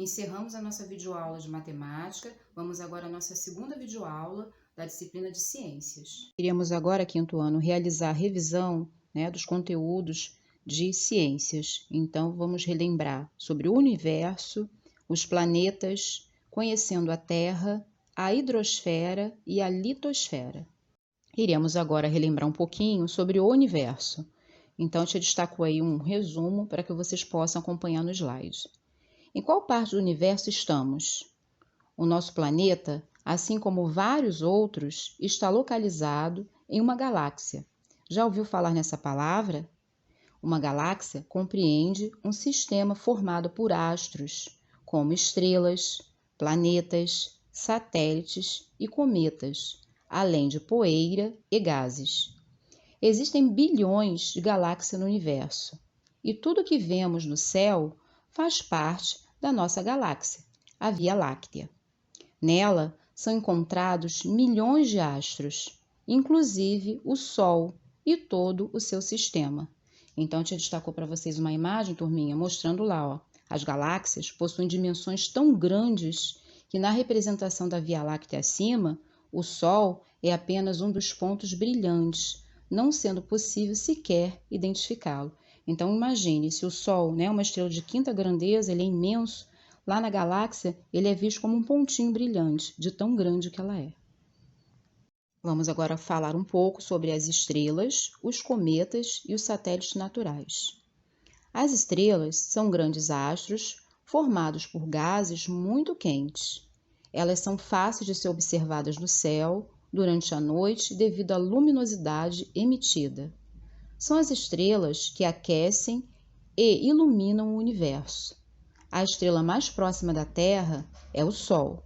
Encerramos a nossa videoaula de matemática, vamos agora à nossa segunda videoaula da disciplina de ciências. Iremos agora, quinto ano, realizar a revisão, dos conteúdos de ciências. Então, vamos relembrar sobre o universo, os planetas, conhecendo a Terra, a hidrosfera e a litosfera. Iremos agora relembrar um pouquinho sobre o universo. Então, eu te destaco aí um resumo para que vocês possam acompanhar no slide. Em qual parte do universo estamos? O nosso planeta, assim como vários outros, está localizado em uma galáxia. Já ouviu falar nessa palavra? Uma galáxia compreende um sistema formado por astros, como estrelas, planetas, satélites e cometas, além de poeira e gases. Existem bilhões de galáxias no universo, e tudo que vemos no céu faz parte da nossa galáxia, a Via Láctea. Nela são encontrados milhões de astros, inclusive o Sol e todo o seu sistema. Então, te destacou para vocês uma imagem, turminha, mostrando lá, as galáxias possuem dimensões tão grandes que na representação da Via Láctea acima, o Sol é apenas um dos pontos brilhantes, não sendo possível sequer identificá-lo. Então, imagine, se o Sol, uma estrela de quinta grandeza, ele é imenso, lá na galáxia, ele é visto como um pontinho brilhante, de tão grande que ela é. Vamos agora falar um pouco sobre as estrelas, os cometas e os satélites naturais. As estrelas são grandes astros formados por gases muito quentes. Elas são fáceis de ser observadas no céu durante a noite devido à luminosidade emitida. São as estrelas que aquecem e iluminam o universo. A estrela mais próxima da Terra é o Sol.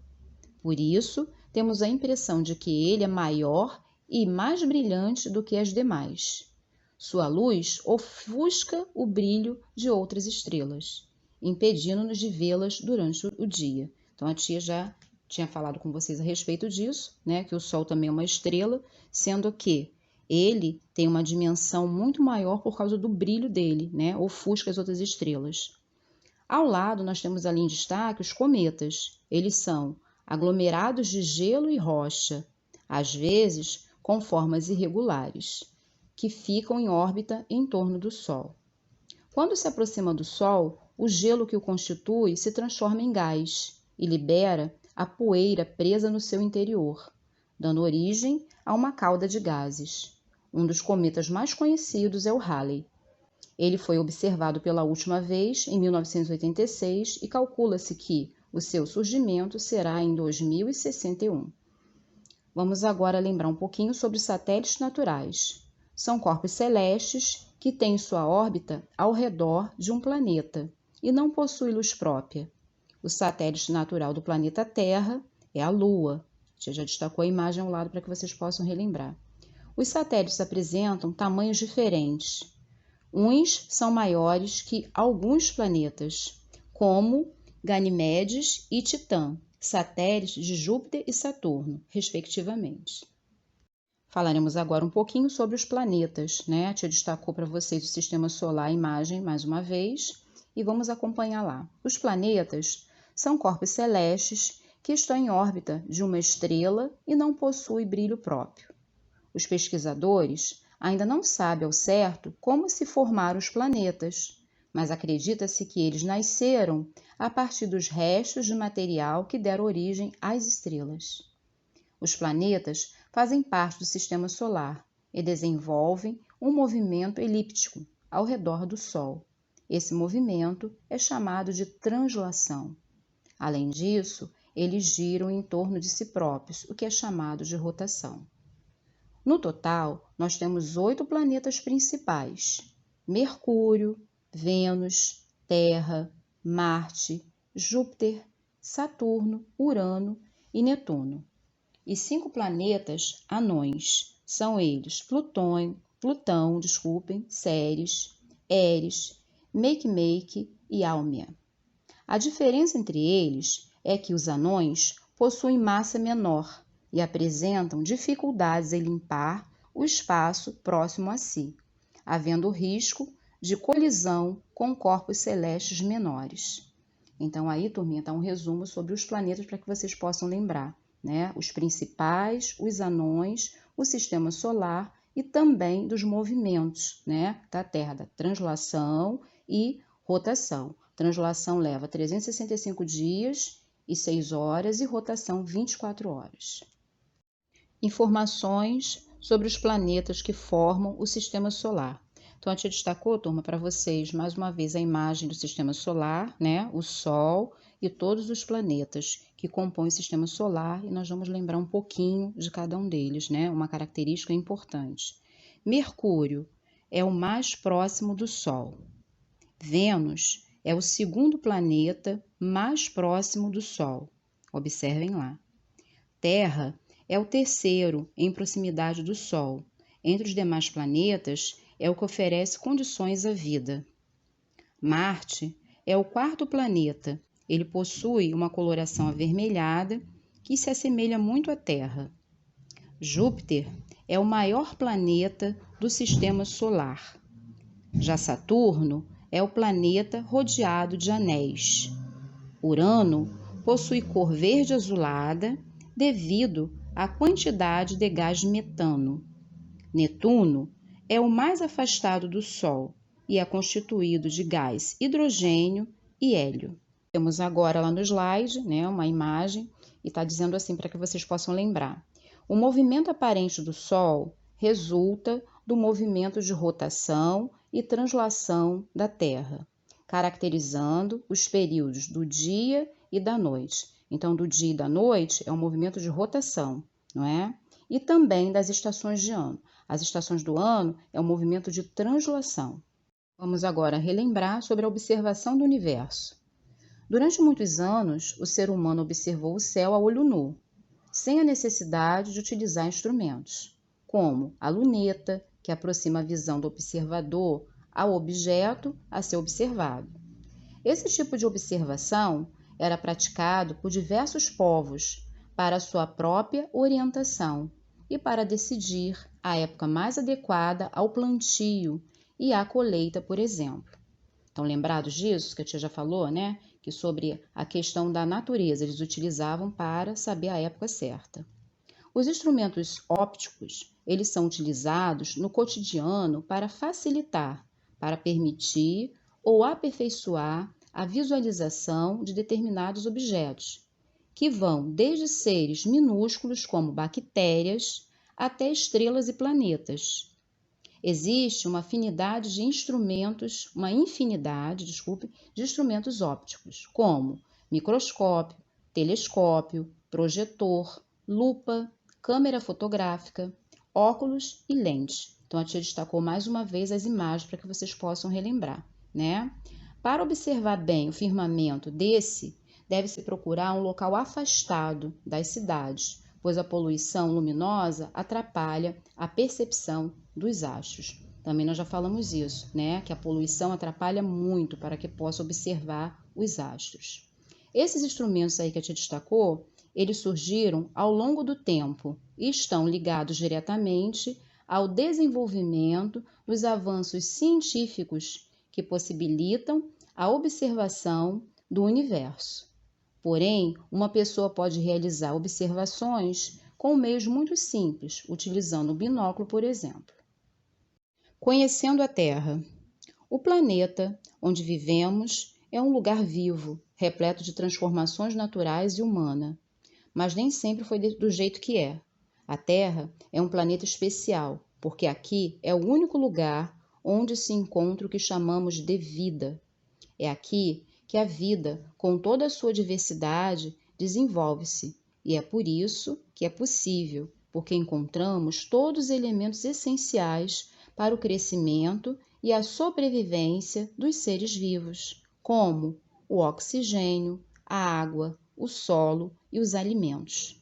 Por isso, temos a impressão de que ele é maior e mais brilhante do que as demais. Sua luz ofusca o brilho de outras estrelas, impedindo-nos de vê-las durante o dia. Então, a tia já tinha falado com vocês a respeito disso, que o Sol também é uma estrela, sendo que ele tem uma dimensão muito maior por causa do brilho dele, ofusca as outras estrelas. Ao lado, nós temos ali em destaque os cometas. Eles são aglomerados de gelo e rocha, às vezes com formas irregulares, que ficam em órbita em torno do Sol. Quando se aproxima do Sol, o gelo que o constitui se transforma em gás e libera a poeira presa no seu interior, dando origem a uma cauda de gases. Um dos cometas mais conhecidos é o Halley. Ele foi observado pela última vez em 1986 e calcula-se que o seu surgimento será em 2061. Vamos agora lembrar um pouquinho sobre os satélites naturais. São corpos celestes que têm sua órbita ao redor de um planeta e não possuem luz própria. O satélite natural do planeta Terra é a Lua. Já destacou a imagem ao lado para que vocês possam relembrar. Os satélites apresentam tamanhos diferentes. Uns são maiores que alguns planetas, como Ganimedes e Titã, satélites de Júpiter e Saturno, respectivamente. Falaremos agora um pouquinho sobre os planetas, A tia destacou para vocês o sistema solar, a imagem, mais uma vez, e vamos acompanhar lá. Os planetas são corpos celestes que estão em órbita de uma estrela e não possuem brilho próprio. Os pesquisadores ainda não sabem ao certo como se formaram os planetas, mas acredita-se que eles nasceram a partir dos restos de material que deram origem às estrelas. Os planetas fazem parte do sistema solar e desenvolvem um movimento elíptico ao redor do Sol. Esse movimento é chamado de translação. Além disso, eles giram em torno de si próprios, o que é chamado de rotação. No total, nós temos 8 planetas principais: Mercúrio, Vênus, Terra, Marte, Júpiter, Saturno, Urano e Netuno. E 5 planetas anões, são eles Plutão, Ceres, Eris, Makemake e Haumea. A diferença entre eles é que os anões possuem massa menor e apresentam dificuldades em limpar o espaço próximo a si, havendo risco de colisão com corpos celestes menores. Então, aí, turminha, está um resumo sobre os planetas para que vocês possam lembrar, né? Os principais, os anões, o sistema solar e também dos movimentos, né, da Terra, da translação e rotação. Translação leva 365 dias e 6 horas e rotação 24 horas. Informações sobre os planetas que formam o sistema solar. Então, a tia destacou, turma, para vocês, mais uma vez, a imagem do sistema solar, né? O Sol e todos os planetas que compõem o sistema solar, e nós vamos lembrar um pouquinho de cada um deles, né? Uma característica importante. Mercúrio é o mais próximo do Sol. Vênus é o segundo planeta mais próximo do Sol. Observem lá. Terra é o terceiro em proximidade do Sol. Entre os demais planetas, é o que oferece condições à vida. Marte é o quarto planeta. Ele possui uma coloração avermelhada que se assemelha muito à Terra. Júpiter é o maior planeta do sistema solar. Já Saturno é o planeta rodeado de anéis. Urano possui cor verde azulada devido à quantidade de gás metano. Netuno é o mais afastado do Sol e é constituído de gás hidrogênio e hélio. Temos agora lá no slide, né, uma imagem e está dizendo assim para que vocês possam lembrar. O movimento aparente do Sol resulta do movimento de rotação e translação da Terra, caracterizando os períodos do dia e da noite. Então, do dia e da noite é um movimento de rotação, não é? E também das estações de ano. As estações do ano é um movimento de translação. Vamos agora relembrar sobre a observação do universo. Durante muitos anos, o ser humano observou o céu a olho nu, sem a necessidade de utilizar instrumentos, como a luneta, que aproxima a visão do observador ao objeto a ser observado. Esse tipo de observação era praticado por diversos povos para sua própria orientação e para decidir a época mais adequada ao plantio e à colheita, por exemplo. Então, lembrados disso, que a tia já falou, né? Que sobre a questão da natureza eles utilizavam para saber a época certa. Os instrumentos ópticos, eles são utilizados no cotidiano para facilitar, para permitir ou aperfeiçoar a visualização de determinados objetos, que vão desde seres minúsculos como bactérias até estrelas e planetas. Existe uma infinidade de instrumentos ópticos, como microscópio, telescópio, projetor, lupa, câmera fotográfica, óculos e lente. Então, a tia destacou mais uma vez as imagens para que vocês possam relembrar, né? Para observar bem o firmamento deve-se procurar um local afastado das cidades, pois a poluição luminosa atrapalha a percepção dos astros. Também nós já falamos isso, né? Que a poluição atrapalha muito para que possa observar os astros. Esses instrumentos aí que a tia destacou, eles surgiram ao longo do tempo e estão ligados diretamente ao desenvolvimento dos avanços científicos que possibilitam a observação do universo. Porém, uma pessoa pode realizar observações com meios muito simples, utilizando o binóculo, por exemplo. Conhecendo a Terra. O planeta onde vivemos é um lugar vivo, repleto de transformações naturais e humanas, mas nem sempre foi do jeito que é. A Terra é um planeta especial, porque aqui é o único lugar onde se encontra o que chamamos de vida. É aqui que a vida, com toda a sua diversidade, desenvolve-se, e é por isso que é possível, porque encontramos todos os elementos essenciais para o crescimento e a sobrevivência dos seres vivos, como o oxigênio, a água, o solo e os alimentos.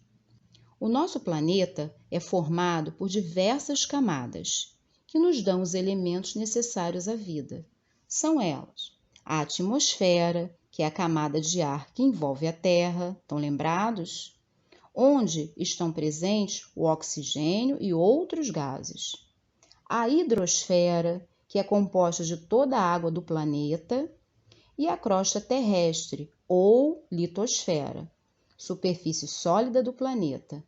O nosso planeta é formado por diversas camadas, que nos dão os elementos necessários à vida. São elas: a atmosfera, que é a camada de ar que envolve a Terra, estão lembrados? Onde estão presentes o oxigênio e outros gases. A hidrosfera, que é composta de toda a água do planeta, e a crosta terrestre, ou litosfera, superfície sólida do planeta.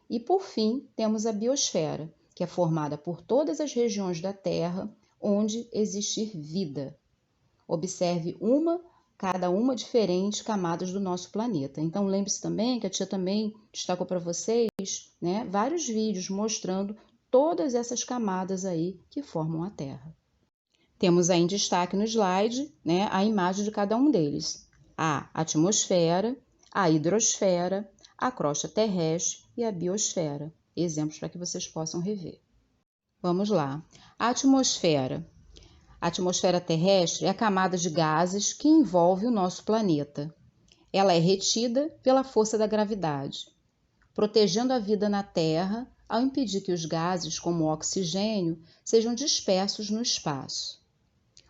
E, por fim, temos a biosfera, que é formada por todas as regiões da Terra onde existir vida. Observe cada uma diferente camadas do nosso planeta. Então, lembre-se também que a tia também destacou para vocês, né, vários vídeos mostrando todas essas camadas aí que formam a Terra. Temos aí em destaque no slide, né, a imagem de cada um deles. A atmosfera, a hidrosfera, a crosta terrestre e a biosfera. Exemplos para que vocês possam rever. Vamos lá. A atmosfera. A atmosfera terrestre é a camada de gases que envolve o nosso planeta. Ela é retida pela força da gravidade, protegendo a vida na Terra ao impedir que os gases, como o oxigênio, sejam dispersos no espaço.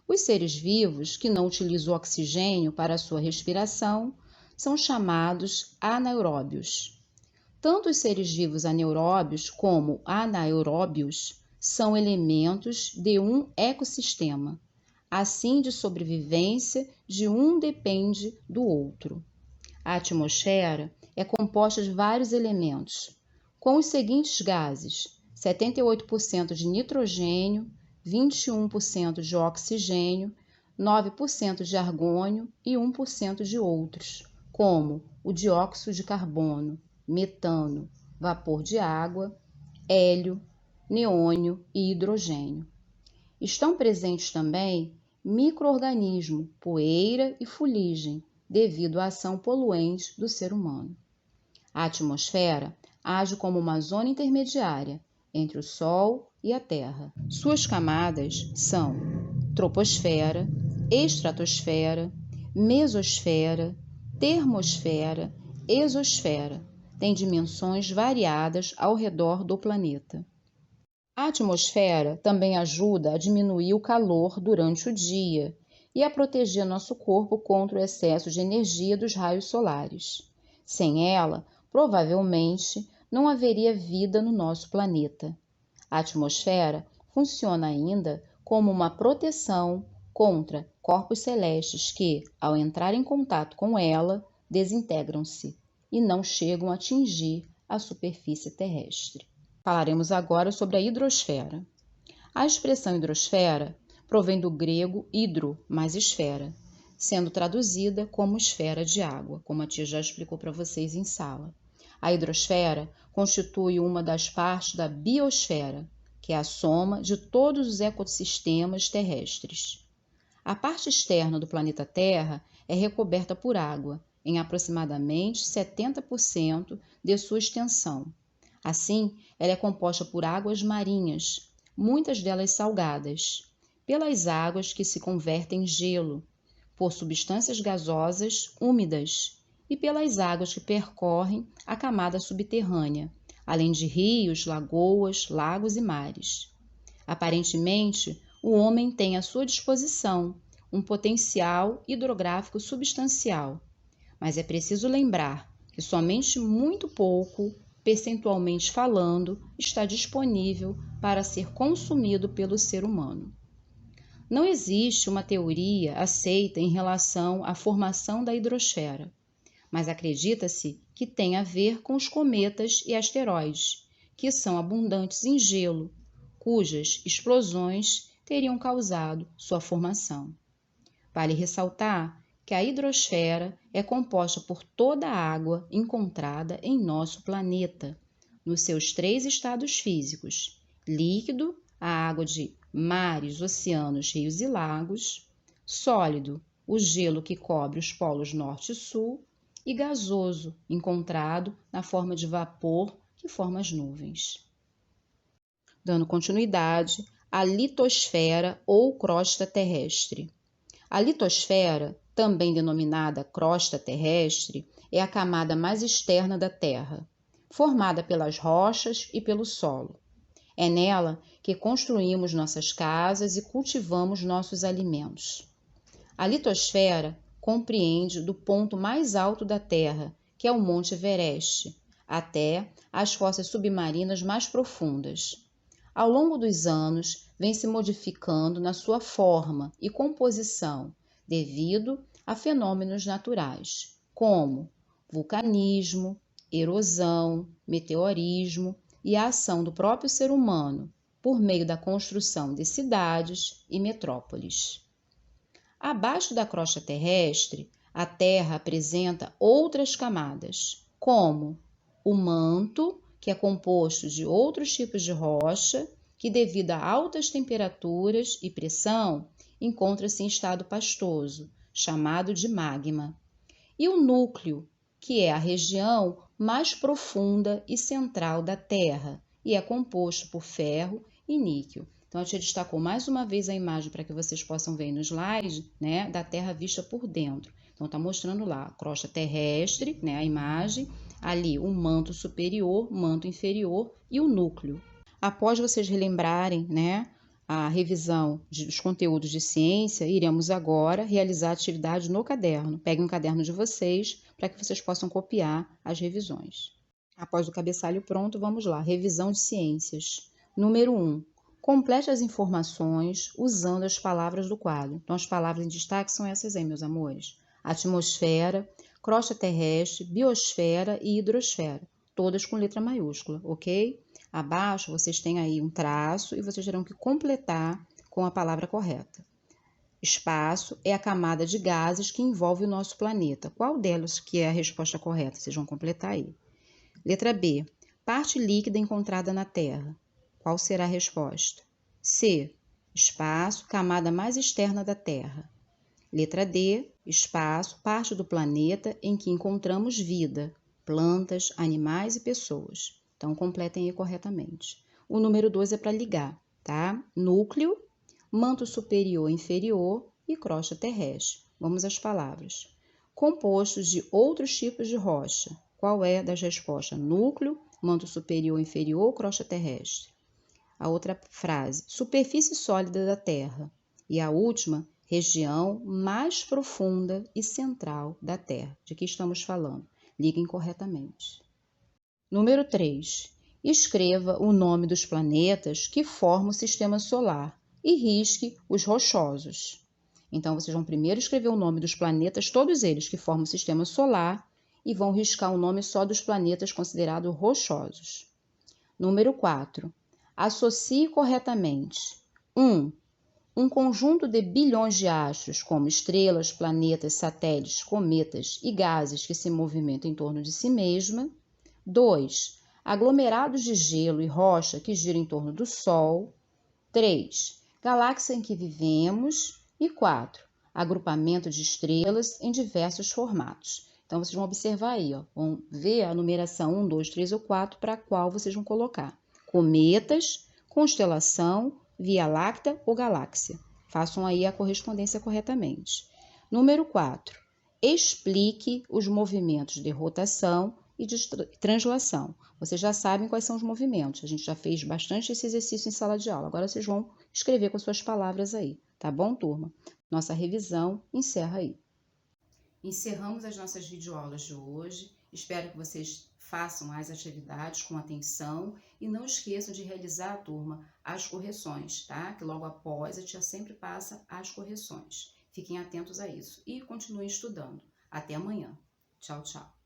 Os seres vivos que não utilizam o oxigênio para a sua respiração são chamados anaeróbios. Tanto os seres vivos anaeróbios como anaeróbios são elementos de um ecossistema. Assim, de sobrevivência de um depende do outro. A atmosfera é composta de vários elementos, com os seguintes gases: 78% de nitrogênio, 21% de oxigênio, 9% de argônio e 1% de outros, como o dióxido de carbono, metano, vapor de água, hélio, neônio e hidrogênio. Estão presentes também micro-organismos, poeira e fuligem, devido à ação poluente do ser humano. A atmosfera age como uma zona intermediária entre o Sol e a Terra. Suas camadas são troposfera, estratosfera, mesosfera, termosfera, exosfera. Tem dimensões variadas ao redor do planeta. A atmosfera também ajuda a diminuir o calor durante o dia e a proteger nosso corpo contra o excesso de energia dos raios solares. Sem ela, provavelmente, não haveria vida no nosso planeta. A atmosfera funciona ainda como uma proteção contra corpos celestes que, ao entrar em contato com ela, desintegram-se e não chegam a atingir a superfície terrestre. Falaremos agora sobre a hidrosfera. A expressão hidrosfera provém do grego hidro, mais esfera, sendo traduzida como esfera de água, como a tia já explicou para vocês em sala. A hidrosfera constitui uma das partes da biosfera, que é a soma de todos os ecossistemas terrestres. A parte externa do planeta Terra é recoberta por água, em aproximadamente 70% de sua extensão. Assim, ela é composta por águas marinhas, muitas delas salgadas, pelas águas que se convertem em gelo, por substâncias gasosas úmidas e pelas águas que percorrem a camada subterrânea, além de rios, lagoas, lagos e mares. Aparentemente, o homem tem à sua disposição um potencial hidrográfico substancial, mas é preciso lembrar que somente muito pouco, percentualmente falando, está disponível para ser consumido pelo ser humano. Não existe uma teoria aceita em relação à formação da hidrosfera, mas acredita-se que tem a ver com os cometas e asteroides, que são abundantes em gelo, cujas explosões teriam causado sua formação. Vale ressaltar que a hidrosfera é composta por toda a água encontrada em nosso planeta, nos seus 3 estados físicos: líquido, a água de mares, oceanos, rios e lagos; sólido, o gelo que cobre os polos norte e sul; e gasoso, encontrado na forma de vapor que forma as nuvens. Dando continuidade, a litosfera ou crosta terrestre. A litosfera, também denominada crosta terrestre, é a camada mais externa da Terra, formada pelas rochas e pelo solo. É nela que construímos nossas casas e cultivamos nossos alimentos. A litosfera compreende do ponto mais alto da Terra, que é o Monte Everest, até as fossas submarinas mais profundas. Ao longo dos anos, vem se modificando na sua forma e composição, devido a fenômenos naturais, como vulcanismo, erosão, meteorismo e a ação do próprio ser humano por meio da construção de cidades e metrópoles. Abaixo da crosta terrestre, a Terra apresenta outras camadas, como o manto, que é composto de outros tipos de rocha, que devido a altas temperaturas e pressão, encontra-se em estado pastoso, chamado de magma. E o núcleo, que é a região mais profunda e central da Terra, e é composto por ferro e níquel. Então, a gente destacou mais uma vez a imagem para que vocês possam ver no slide, né, da Terra vista por dentro. Então, está mostrando lá a crosta terrestre, né, a imagem, ali o manto superior, manto inferior e o núcleo. Após vocês relembrarem, né, a revisão dos conteúdos de ciência, iremos agora realizar a atividade no caderno. Peguem um caderno de vocês para que vocês possam copiar as revisões. Após o cabeçalho pronto, vamos lá. Revisão de ciências. Número 1. Complete as informações usando as palavras do quadro. Então, as palavras em destaque são essas aí, meus amores. Atmosfera, crosta terrestre, biosfera e hidrosfera. Todas com letra maiúscula, ok? Abaixo, vocês têm aí um traço e vocês terão que completar com a palavra correta. Espaço é a camada de gases que envolve o nosso planeta. Qual delas que é a resposta correta? Vocês vão completar aí. Letra B. Parte líquida encontrada na Terra. Qual será a resposta? C. Espaço, camada mais externa da Terra. Letra D. Espaço, parte do planeta em que encontramos vida, plantas, animais e pessoas. Então, completem aí corretamente. O número 2 é para ligar, tá? Núcleo, manto superior e inferior e crosta terrestre. Vamos às palavras. Compostos de outros tipos de rocha. Qual é das respostas? Núcleo, manto superior e inferior, crosta terrestre. A outra frase, superfície sólida da Terra. E a última, região mais profunda e central da Terra. De que estamos falando? Liguem corretamente. Número 3. Escreva o nome dos planetas que formam o sistema solar e risque os rochosos. Então, vocês vão primeiro escrever o nome dos planetas, todos eles que formam o sistema solar, e vão riscar o nome só dos planetas considerados rochosos. Número 4. Associe corretamente 1. Um conjunto de bilhões de astros, como estrelas, planetas, satélites, cometas e gases que se movimentam em torno de si mesma. 2. Aglomerados de gelo e rocha que giram em torno do Sol. 3. Galáxia em que vivemos. E 4. Agrupamento de estrelas em diversos formatos. Então, vocês vão observar aí, ó, vão ver a numeração 1, 2, 3 ou 4 para a qual vocês vão colocar cometas, constelação, Via Láctea ou galáxia. Façam aí a correspondência corretamente. Número 4. Explique os movimentos de rotação e de translação. Vocês já sabem quais são os movimentos. A gente já fez bastante esse exercício em sala de aula. Agora vocês vão escrever com suas palavras aí. Tá bom, turma? Nossa revisão encerra aí. Encerramos as nossas videoaulas de hoje. Espero que vocês façam as atividades com atenção e não esqueçam de realizar, turma, as correções, tá? Que logo após a tia sempre passa as correções. Fiquem atentos a isso e continuem estudando. Até amanhã. Tchau, tchau.